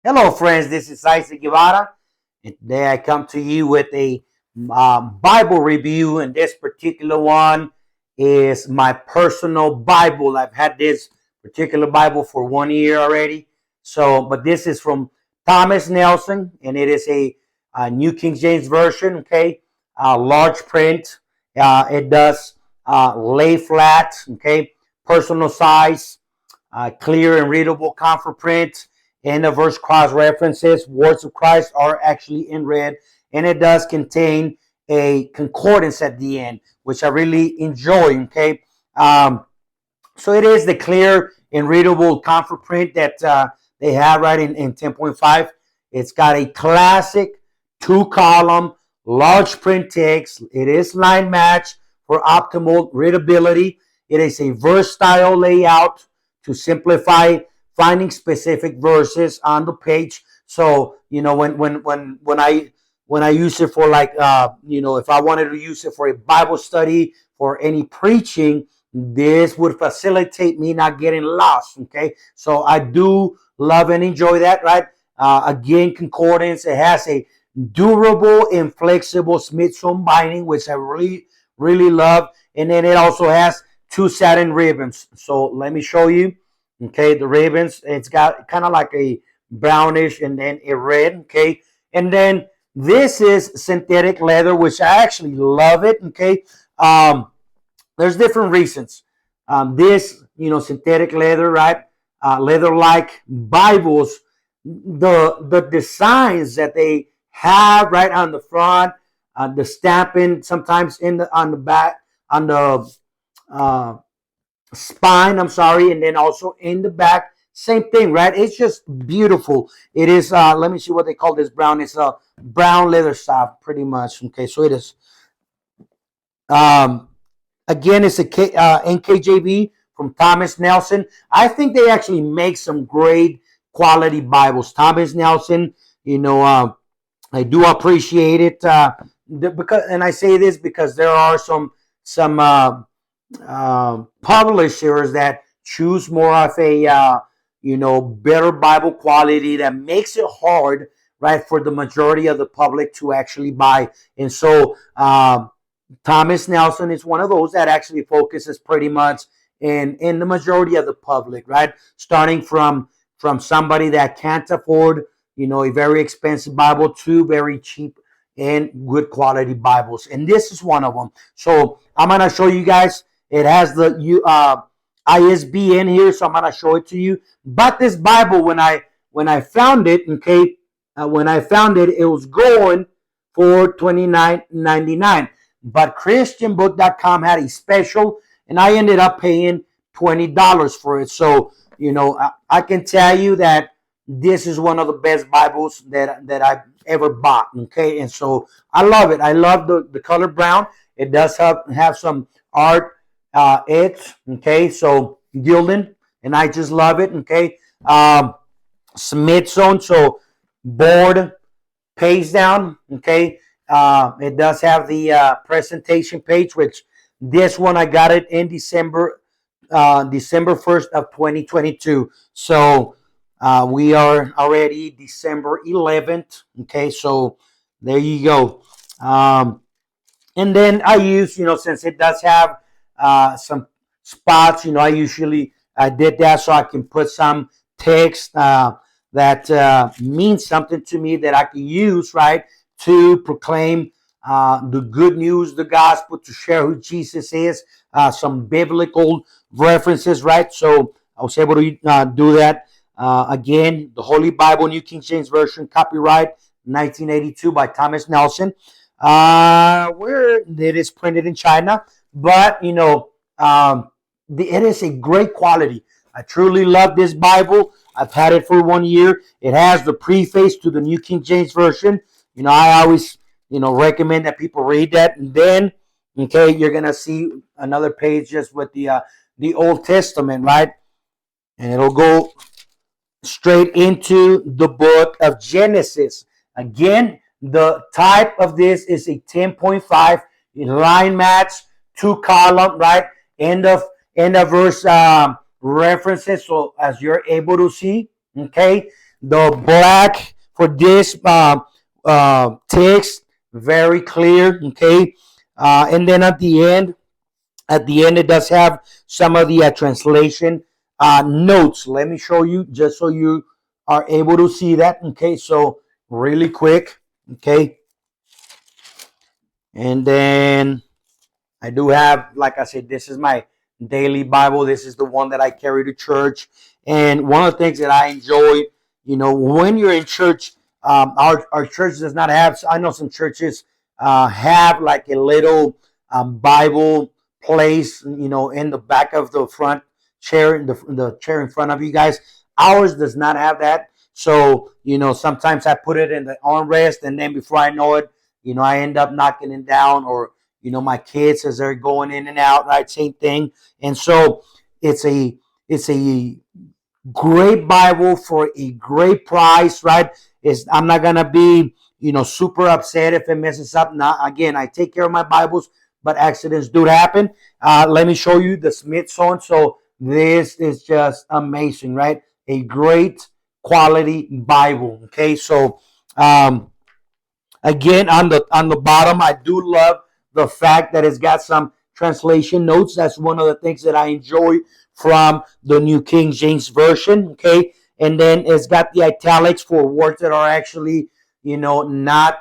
Hello, friends. This is Isaac Guevara, and today I come to you with a Bible review. And this particular one is my personal Bible. I've had this particular Bible for 1 year already. But this is from Thomas Nelson, and it is a New King James Version. Okay, large print. It does lay flat. Okay, personal size, clear and readable comfort print, and the verse cross references. Words of Christ are actually in red, and it does contain a concordance at the end, which I really enjoy. Okay, so it is the clear and readable comfort print that they have right in 10.5. It's got a classic two-column large print text. It is line match for optimal readability. It is a versatile layout to simplify finding specific verses on the page. So when I use it for if I wanted to use it for a Bible study, for any preaching, this would facilitate me not getting lost. Okay, so I do love and enjoy that. Right. Again, concordance. It has a durable and flexible Smithsonian binding, which I really love. And then it also has two satin ribbons. So let me show you. Okay, the ribbons. It's got kind of like a brownish and then a red. Okay, and then this is synthetic leather, which I actually love it. Okay. There's different reasons. This, synthetic leather, right? Leather-like Bibles, the designs that they have right on the front, the stamping, sometimes on the back, on the uh, spine. I'm sorry, and then also in the back, same thing, right? It's just beautiful. It is. Let me see what they call this brown. It's a brown leather soft, pretty much. Okay, so it is. Um, Again, it's Nkjv from Thomas Nelson. I think they actually make some great quality Bibles. Thomas Nelson, I do appreciate it because, and I say this because there are some publishers that choose more of a better Bible quality that makes it hard, right, for the majority of the public to actually buy. And so Thomas Nelson is one of those that actually focuses pretty much in the majority of the public, right? Starting from somebody that can't afford, a very expensive Bible to very cheap and good quality Bibles. And this is one of them. So I'm gonna show you guys. It has the ISBN here, so I'm gonna show it to you. But this Bible, when I found it, okay, when I found it, it was going for $29.99. But ChristianBook.com had a special, and I ended up paying $20 for it. So I can tell you that this is one of the best Bibles that I've ever bought. Okay, and so I love it. I love the color brown. It does have some art edge. Okay, so gilding, and I just love it. Okay, Smithsonian, so board page down. Okay, it does have the presentation page, which this one I got it in December 1st of 2022. So we are already December 11th. Okay, so there you go. And then I use, since it does have some spots, I did that so I can put some text that means something to me that I can use, right, to proclaim the good news, the gospel, to share who Jesus is, some biblical references, right? So I was able to do that. Again, the Holy Bible, New King James Version, copyright 1982 by Thomas Nelson. Where it is printed in China, but it is a great quality. I truly love this Bible. I've had it for 1 year. It has the preface to the New King James Version. I always recommend that people read that, and then okay, you're gonna see another page just with the Old Testament, right? And it'll go straight into the book of Genesis. Again, the type of this is a 10.5 line match, two-column, right? End of verse references. So as you're able to see, okay, The black for this text, very clear. Okay, and then at the end, it does have some of the translation notes. Let me show you just so you are able to see that. Okay, so really quick. Okay, and then I do have, like I said, this is my daily Bible. This is the one that I carry to church. And one of the things that I enjoy, when you're in church, our church does not have, I know some churches have like a little Bible place, in the back of the front chair, the chair in front of you guys. Ours does not have that. So, sometimes I put it in the armrest, and then before I know it, I end up knocking it down, or my kids as they're going in and out, right? Same thing. And so it's a great Bible for a great price, right? I'm not gonna be, super upset if it messes up. Now, again, I take care of my Bibles, but accidents do happen. Let me show you the Smithsonian. So this is just amazing, right? A great quality Bible. Okay, so again, on the bottom, I do love the fact that it's got some translation notes. That's one of the things that I enjoy from the New King James Version. Okay, and then it's got the italics for words that are actually, not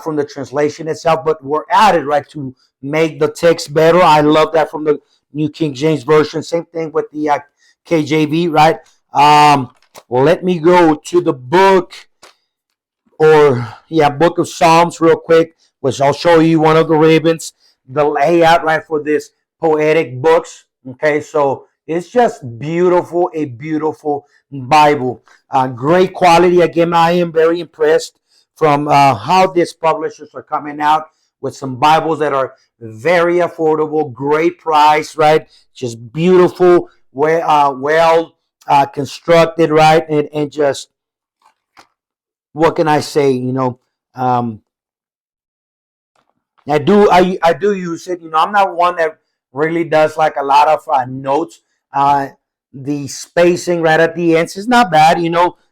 from the translation itself, but were added, right, to make the text better. I love that from the New King James Version. Same thing with the KJV, right? Let me go to the book of Psalms real quick, which I'll show you one of the ribbons, the layout, right, for this poetic books. Okay, so it's just beautiful, a beautiful Bible. Great quality. Again, I am very impressed from how these publishers are coming out with some Bibles that are very affordable, great price, right? Just beautiful, well constructed, right? And just, what can I say? I do use it. I'm not one that really does like a lot of notes. Uh, the spacing right at the ends is not bad.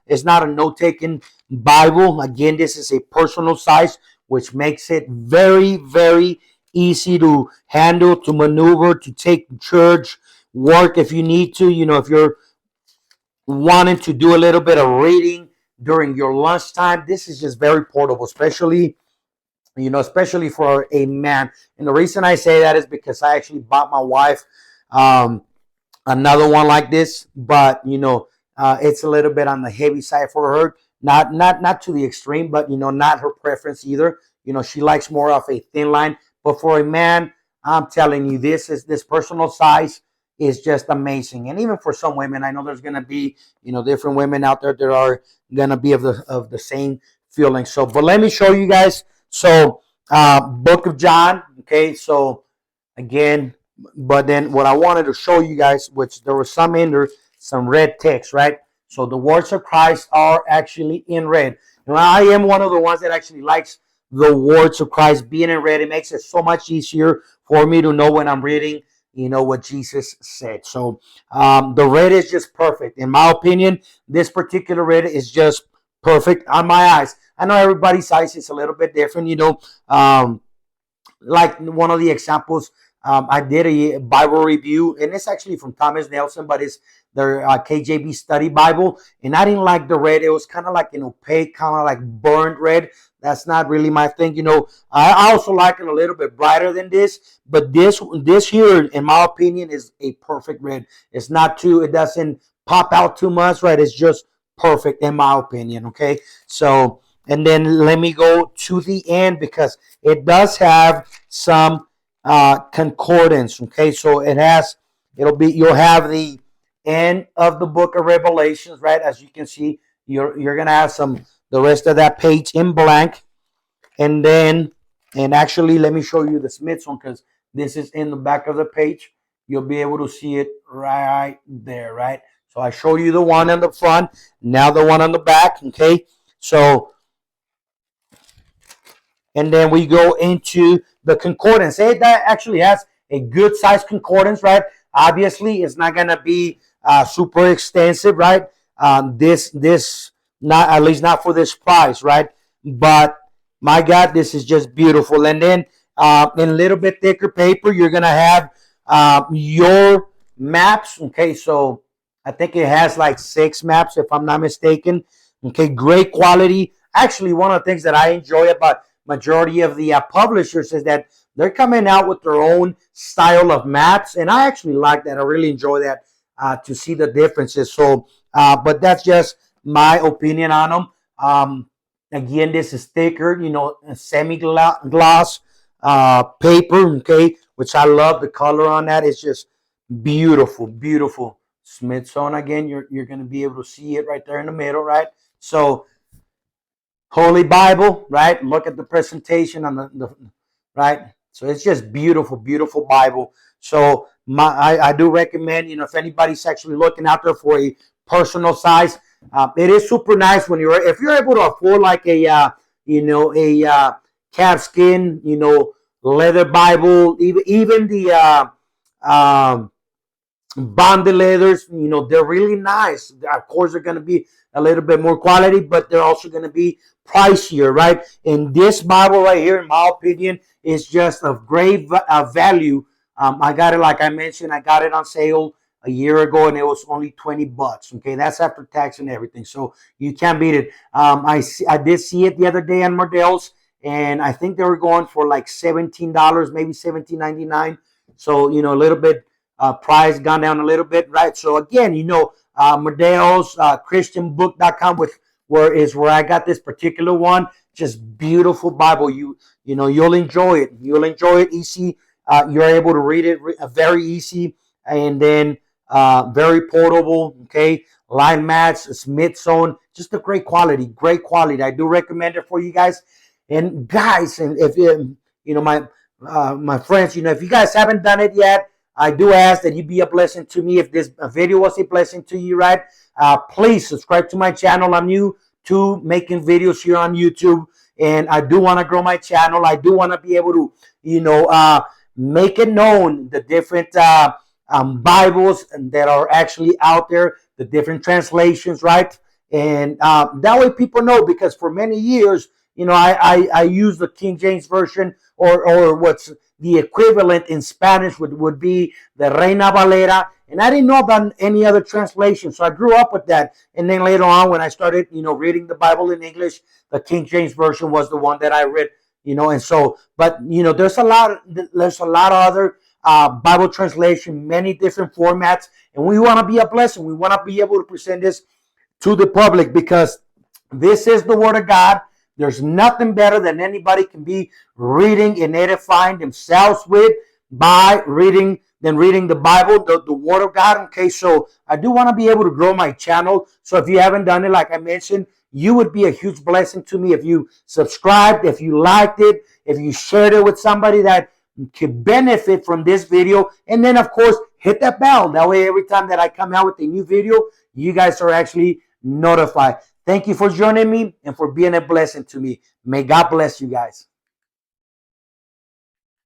It's not a note taking Bible. Again, this is a personal size, which makes it very, very easy to handle, to maneuver, to take to church, work if you need to. If you're wanting to do a little bit of reading during your lunchtime, this is just very portable, especially for a man. And the reason I say that is because I actually bought my wife um, another one like this, but it's a little bit on the heavy side for her. Not to the extreme, but not her preference either. She likes more of a thin line. But for a man, I'm telling you, this personal size is just amazing. And even for some women, I know there's gonna be different women out there that are gonna be of the same feeling. So, but let me show you guys. So, Book of John. Okay, so again, but then what I wanted to show you guys, which there was some in there, some red text, right? So the words of Christ are actually in red. And I am one of the ones that actually likes the words of Christ being in red. It makes it so much easier for me to know when I'm reading, what Jesus said. So the red is just perfect. In my opinion, this particular red is just perfect on my eyes. I know everybody's eyes is a little bit different, like one of the examples, I did a Bible review, and it's actually from Thomas Nelson, but it's their KJV study Bible. And I didn't like the red. It was kind of like an opaque, kind of like burnt red. That's not really my thing. I also like it a little bit brighter than this, but this here, in my opinion, is a perfect red. It doesn't pop out too much, right? It's just perfect in my opinion. Okay, so. And then let me go to the end because it does have some concordance. Okay, so you'll have the end of the book of Revelations, right? As you can see, you're gonna have the rest of that page in blank, and actually let me show you the Smithsonian because this is in the back of the page. You'll be able to see it right there, right? So I show you the one on the front, now the one on the back. Okay, so. And then we go into the concordance. That actually has a good size concordance, right? Obviously, it's not going to be super extensive, right? This not at least not for this price, right? But my God, this is just beautiful. And then in a little bit thicker paper, you're gonna have your maps. Okay, so I think it has like 6 maps, if I'm not mistaken. Okay, great quality. Actually, one of the things that I enjoy about majority of the publishers is that they're coming out with their own style of maps, and I actually like that. I really enjoy that to see the differences. So, but that's just my opinion on them. Again, this is thicker, semi gloss paper, okay, which I love the color on that. It's just beautiful, beautiful. Smithsonian again. You're going to be able to see it right there in the middle, right? So Holy Bible, right? Look at the presentation on the right. So it's just beautiful, beautiful Bible. So I do recommend, if anybody's actually looking out there for a personal size, it is super nice when if you're able to afford like a calfskin, leather Bible, even the bonded leathers, they're really nice. Of course, they're going to be a little bit more quality, but they're also going to be pricier, right? And this Bible right here, in my opinion, is just of great value. I got it, like I mentioned, I got it on sale a year ago, and it was only $20. Okay, that's after tax and everything, so you can't beat it. I did see it the other day on Modell's, and I think they were going for like $17, maybe $17.99. So a little bit price gone down a little bit, right? So again, Modell's, christianbook.com, which where I got this particular one. Just beautiful Bible. You'll enjoy it. You'll enjoy it. Easy. You're able to read it very easy, and then very portable. Okay, line mats, Smithsonian, just a great quality. Great quality. I do recommend it for you guys. And guys, and if my friends, if you guys haven't done it yet, I do ask that you be a blessing to me. If this video was a blessing to you, right? Please subscribe to my channel. I'm new to making videos here on YouTube, and I do want to grow my channel. I do want to be able to, make it known the different Bibles that are actually out there, the different translations, right? And that way people know, because for many years, I use the King James version, or what's the equivalent in Spanish would be the Reina Valera, and I didn't know about any other translation, so I grew up with that. And then later on, when I started, reading the Bible in English, the King James version was the one that I read, and so, but there's a lot of other Bible translation, many different formats, and we want to be a blessing. We want to be able to present this to the public, because this is the Word of God. There's nothing better than anybody can be reading and edifying themselves with by reading the Bible, the Word of God. Okay, so I do want to be able to grow my channel. So if you haven't done it, like I mentioned, you would be a huge blessing to me if you subscribed, if you liked it, if you shared it with somebody that could benefit from this video. And then, of course, hit that bell. That way, every time that I come out with a new video, you guys are actually notified. Thank you for joining me and for being a blessing to me. May God bless you guys.